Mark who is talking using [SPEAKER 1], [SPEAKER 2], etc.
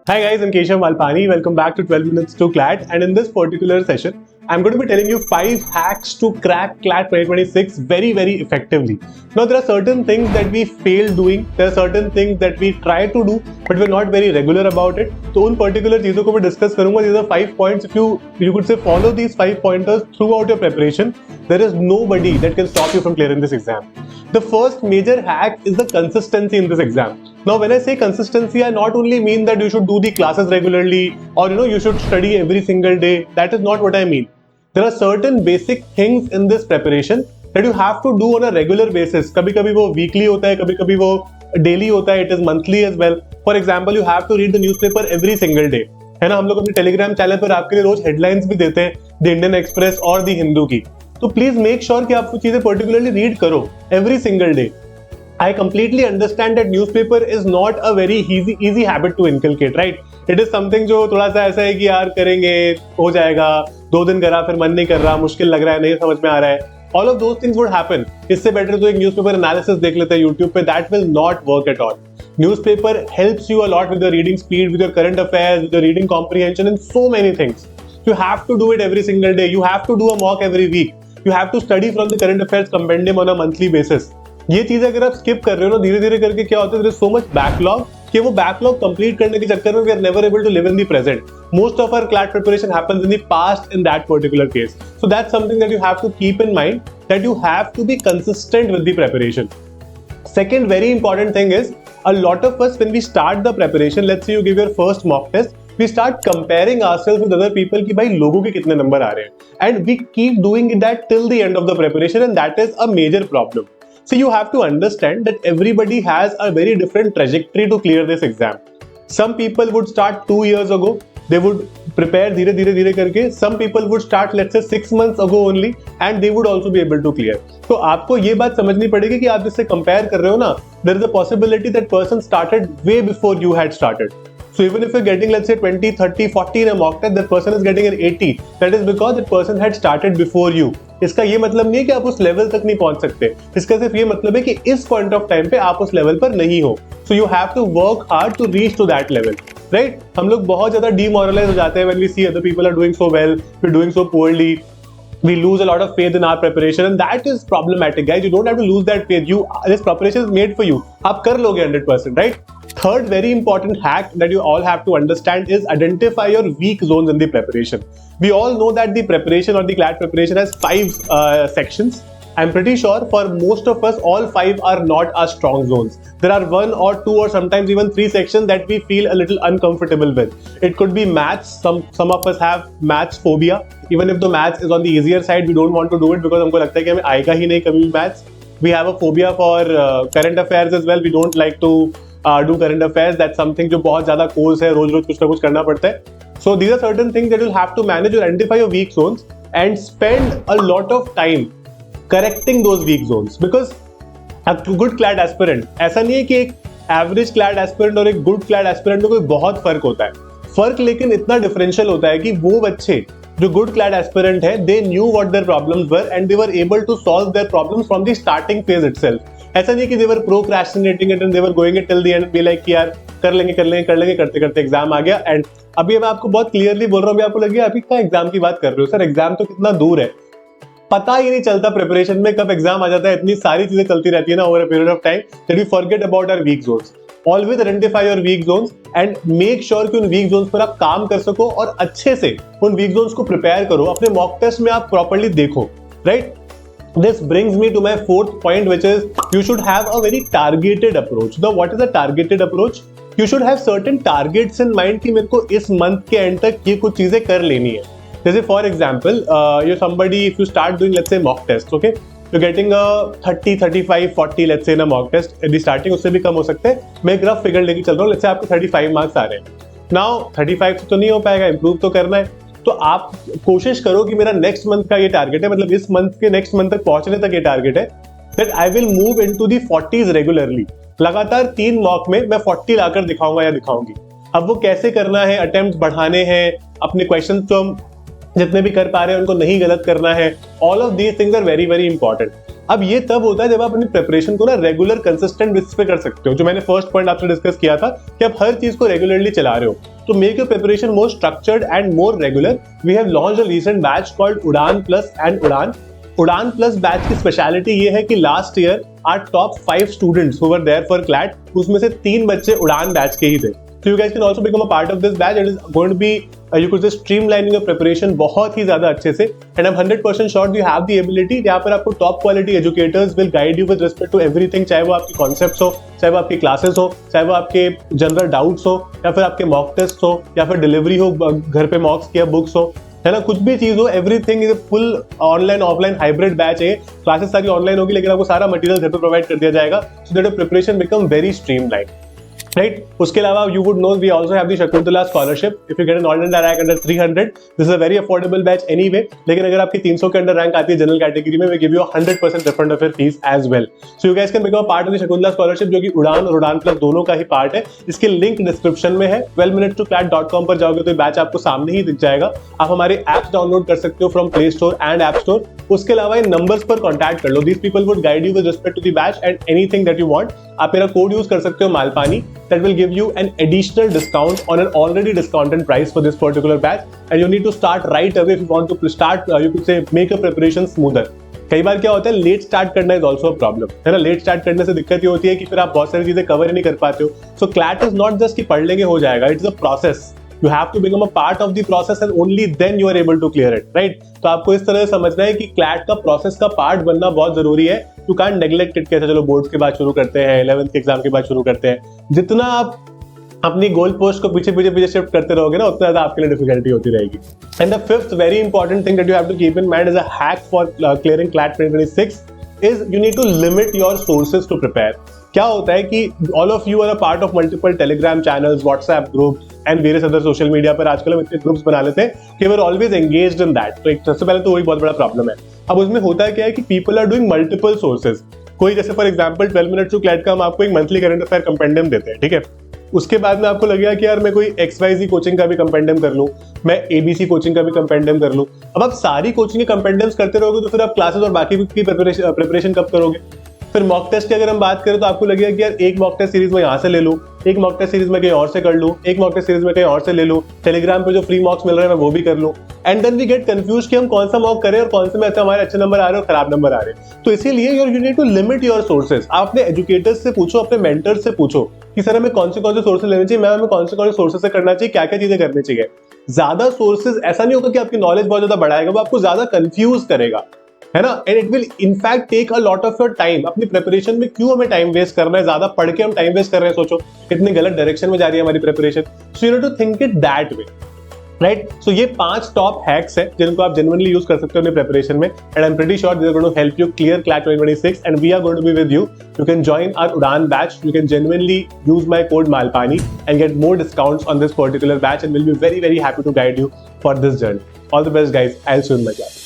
[SPEAKER 1] Hi guys, I'm Keshav Malpani. Welcome back to 12 Minutes to CLAT. And in this particular session, I'm going to be telling you 5 hacks to crack CLAT 2026 very, very effectively. Now, there are certain things that we fail doing. There are certain things that we try to do, but we're not very regular about it. So, उन particular चीजों को मैं discuss करूँगा. These are 5 points. If you could say follow these 5 pointers throughout your preparation, there is nobody that can stop you from clearing this exam. The first major hack is the consistency in this exam. Now, when I say consistency, I not only mean that you should do the classes regularly or you should study every single day. That is not what I mean. There are certain basic things in this preparation that you have to do on a regular basis. कभी-कभी वो weekly होता है, कभी-कभी वो daily होता है. It is monthly as well. For example, you have to read the newspaper every single day. है ना, हम लोग अपने टेलीग्राम चैनल पर आपके लिए रोज हेडलाइंस भी देते हैं, द इंडियन एक्सप्रेस और द हिंदू की. तो प्लीज मेक श्योर कि आप वो चीजें पर्टिकुलरली रीड करो every single day. I completely understand that newspaper is not a very easy habit to inculcate, right? It is something जो थोड़ा सा ऐसा है कि यार करेंगे हो जाएगा, 2 दिन करा फिर मन नहीं कर रहा, मुश्किल लग रहा है, नहीं समझ में आ रहा है. All of those things would happen. इससे बेटर तो एक न्यूज़पेपर एनालिसिस देख लेते हैं YouTube पे. That will not work at all. Newspaper helps you a lot with your reading speed, with your current affairs, with your reading comprehension, and so many things. You have to do it every single day. You have to do a mock every week. You have to study from the current affairs compendium on a monthly basis. ये चीज अगर आप skip कर रहे हो ना, धीरे धीरे करके क्या होता है, there is so much backlog कि वो बैकलॉग कंप्लीट करने के चक्कर में we are never able to live in the present. Most of our CLAT preparation happens in the past in that particular case. So that's something that you have to keep in mind, that you have to be consistent with the preparation. Second very important thing is, a lot of us when we start the preparation, let's say you give your first mock test, we start comparing ourselves with other people कि भाई लोगों के कितने number आ रहे हैं, and we keep doing that till the end of the preparation, and that is a major problem. So you have to understand that everybody has a very different trajectory to clear this exam. Some people would start 2 years ago. They would prepare धीरे करके. Some people would start let's say 6 months ago only, and they would also be able to clear. तो आपको ये बात समझनी पड़ेगी कि आप जिससे compare कर रहे हो ना, there is a possibility that person started way before you had started. So even if you're getting let's say 20, 30, 40 in a mock test, that person is getting an 80. That is because that person had started before you. इसका ये मतलब नहीं है कि आप उस level तक नहीं पहुंच सकते. इसका सिर्फ ये मतलब है कि इस पॉइंट ऑफ टाइम पे आप उस लेवल पर नहीं हो. So you have to work hard to reach to that level. Right? हम लोग बहुत ज्यादा demoralized हो जाते हैं when we see other people are doing so well, we're doing so poorly. We lose a lot of faith in our preparation, and that is problematic, guys. You don't have to lose that faith. This preparation is made for you. आप कर लोगे 100%, right? Third very important hack that you all have to understand is identify your weak zones in the preparation. We all know that the preparation or the CLAT preparation has 5 sections. I'm pretty sure for most of us, all 5 are not our strong zones. There are 1 or 2 or sometimes even 3 sections that we feel a little uncomfortable with. It could be maths. Some of us have maths phobia. Even if the maths is on the easier side, we don't want to do it because हमको लगता है कि हमें आएगा ही नहीं कभी भी maths. We have a phobia for current affairs as well. We don't like to do current affairs. That's something जो बहुत ज़्यादा कोर्स है, रोज कुछ ना कुछ करना पड़ता है. So these are certain things that you'll have to manage. You'll identify your weak zones and spend a lot of time correcting those weak zones, because a good CLAT aspirant, ऐसा नहीं है कि एक एवरेज CLAT aspirant और एक good CLAT aspirant में कोई बहुत फर्क होता है. फर्क लेकिन इतना डिफरेंशियल होता है कि वो बच्चे जो गुड CLAT aspirant है, they knew what their problems were and they were able to solve their problems from the starting phase itself. ऐसा नहीं कि they were procrastinating it and they were going it till the end, be like कि यार कर लेंगे करते करते exam आ गया. एंड अभी मैं आपको बहुत क्लियरली बोल रहा हूँ, अभी आपको लगे अभी क्या एग्जाम की बात कर रहे हो सर, एग्जाम तो कितना दूर है. पता ही नहीं चलता प्रिपरेशन में कब एग्जाम आ जाता है. इतनी सारी चीजें चलती रहती है ना over a period of time that we forget about our weak zones. Always identify your weak zones and make sure कि उन वीक जोन्स पर आप काम कर सको और अच्छे से उन वीक जोन्स को प्रिपेयर करो. अपने मॉक टेस्ट में आप प्रॉपर्ली देखो, right? This brings me to my fourth point, which is you should have a very targeted approach. Now, what is a targeted approach? You should have certain targets in mind कि मेरे को इस month के and तक ये कुछ चीजें कर लेनी है. जैसे for example you're somebody, if you start doing let's say mock test, okay, you're getting a 30, 35, 40 let's say in a mock test at the starting, उससे भी कम हो सकते हैं. मैं एक रफ फिगर लेके चल रहा हूँ. let's say आपको 35 मार्क्स आ रहे हैं. Now 35 से तो नहीं हो पाएगा, इंप्रूव तो करना है. तो आप कोशिश करो कि मेरा नेक्स्ट मंथ का ये टारगेट है, मतलब इस मंथ के नेक्स्ट मंथ तक पहुंचने तक ये टारगेट है, that I will move into the 40s regularly. लगातार 3 मॉक में मैं 40 लाकर दिखाऊंगा या दिखाऊंगी. अब वो कैसे करना है, अटेम्प्ट बढ़ाने हैं, अपने क्वेश्चन तो हम जितने भी कर पा रहे हैं उनको नहीं गलत करना है. All of these things are very very important. अब ये तब होता है जब आप अपनी प्रिपरेशन को ना रेगुलर कंसिस्टेंट बेसिस पे कर सकते हो, जो मैंने फर्स्ट पॉइंट आपसे डिस्कस किया था कि आप हर चीज को रेगुलरली चला रहे हो। तो make your preparation more structured and more regular. We have launched a recent batch called Udaan plus and Udaan. Udaan plus batch की स्पेशलिटी ये है कि last year our top 5 students who were there for CLAT, उसमें से 3 बच्चे उड़ान बैच के ही थे। So you guys can also become a part of this batch. It is going to be you could say streamlining your preparation बहुत ही ज्यादा अच्छे से, and I'm 100% sure you have the ability। यहाँ पर आपको top quality educators will guide you with respect to everything, चाहे वो आपकी concepts हो, चाहे वो आपकी classes हो, चाहे वो आपके general doubts हो, या फिर आपके mock tests हो, या फिर delivery हो, घर पे mocks या books हो, है ना, कुछ भी चीज हो, everything is full online offline hybrid batch है। क्लासेस सारी ऑनलाइन होगी, लेकिन आपको सारा मटेरियल घर पे प्रोवाइड कर दिया जाएगा, so that your preparation become very streamline, right. उसके अलावा you would know we also have the Shakuntala scholarship. If you get an all India rank under 300, this is a very affordable batch anyway, लेकिन अगर आपकी 300 के under rank आती है general category में, we give you 100% refund of your fees as well. So you guys can become a part of the Shakuntala scholarship, जो कि उड़ान और उड़ान प्लस दोनों का ही पार्ट है। इसके लिंक डिस्क्रिप्शन में है। 12minutestoclat.com पर जाओगे तो बैच आपको सामने ही दिख जाएगा। आप हमारे एप्स डाउनलोड कर सकते हो from play store and app store. उसके अलावा इन नंबर्स पर कॉन्टैक्ट कर लो। These people would guide you with respect to the batch and anything that you want. आप मेरा कोड यूज कर सकते हो Malpani, that will give you an additional discount on an already discounted price for this particular batch, and you need to start right away if you want to start you could say make your preparation smoother. कई बार क्या होता है, let start करना is also a problem, है ना। Let start करने से दिक्कत ये होती है कि फिर आप बहुत सारी चीजें कवर ही नहीं कर पाते हो। सो क्लैट इज नॉट जस्ट कि पढ़ लेंगे हो जाएगा, it's a process. You have to become a part of the process and only then you are able to clear it, right? तो आपको इस तरह से समझना है कि क्लैट का प्रोसेस का पार्ट बनना बहुत जरूरी है। You can't neglect it कैसे चलो बोर्ड्स के बाद शुरू करते हैं, 11th के एग्जाम के बाद शुरू करते हैं। जितना आप अपनी गोल पोस्ट को पीछे शिफ्ट करते रहोगे ना, उतना ज्यादा आपके लिए डिफिकल्टी होती रहेगी। And the fifth very important thing that you have to keep in mind as a hack for clearing CLAT 2026 is you need to limit your sources to prepare। क्या होता है कि all of you are a part of multiple telegram channels, WhatsApp groups and various other social media पर आजकल हम इतने groups बना लेते हैं कि we're always engaged in that। तो एक सबसे पहले तो वही बहुत बड़ा प्रॉब्लम है। अब उसमें होता क्या है कि people are doing multiple sources। कोई जैसे for example 12 minute to CLAT का हम आपको एक मंथली करंट अफेयर कंपेंडियम देते हैं, ठीक है। उसके बाद में आपको लगेगा कि यार मैं कोई XYZ कोचिंग का भी कंपेंडियम कर लूं, मैं ABC कोचिंग का भी कंपेंडियम कर लूं। अब आप सारी कोचिंग के कंपेंडियम्स करते रहोगे तो फिर आप क्लासेस और बाकी की प्रिपरेशन कब करोगे। फिर मॉक टेस्ट की अगर हम बात करें तो आपको लगेगा कि यार एक मॉक टेस्ट सीरीज में यहाँ से ले लूँ, एक मॉक टेस्ट सीरीज में कहीं और से कर लूँ, एक मॉक टेस्ट सीरीज में कहीं और से ले लूँ, टेलीग्राम पे जो फ्री मॉक्स मिल रहे हैं मैं वो भी कर लूँ, and then we get confuse कि हम कौन सा मॉक करें और कौन से में हमारे अच्छे नंबर आ रहे हैं और खराब नंबर आ रहे हैं। तो इसीलिए you need to limit your sources. आप अपने एजुकेटर्स से पूछो, अपने मेंटर्स से पूछो कि सर हमें कौन से सोर्सेज लेने चाहिए, मैम हमें कौन से सोर्सेज से करना चाहिए, क्या क्या चीजें करनी चाहिए। ज्यादा सोर्सेज ऐसा नहीं होगा कि आपकी नॉलेज बहुत ज्यादा बढ़ाएगा, वो आपको ज्यादा कंफ्यूज करेगा, है ना। And it will in fact take a lot of your time. अपनी प्रिपरेशन में क्यों हमें टाइम वेस्ट करना है, ज्यादा पढ़ के हम टाइम वेस्ट कर रहे हैं। सोचो कितनी गलत डायरेक्शन में जा रही है हमारी preparation. So you need to think it that way, right. So ये 5 टॉप हैक्स हैं जिनको आप जेन्युइनली यूज कर सकते हो अपने प्रिपरेशन में, and I am pretty sure they are going to help you clear CLAT 2026 and we are going to be with you. You can join our Udaan batch, you can genuinely use my code Malpani and get more discounts on this particular batch and will be very happy to guide you for this journey. All the best guys, I will see you in my class.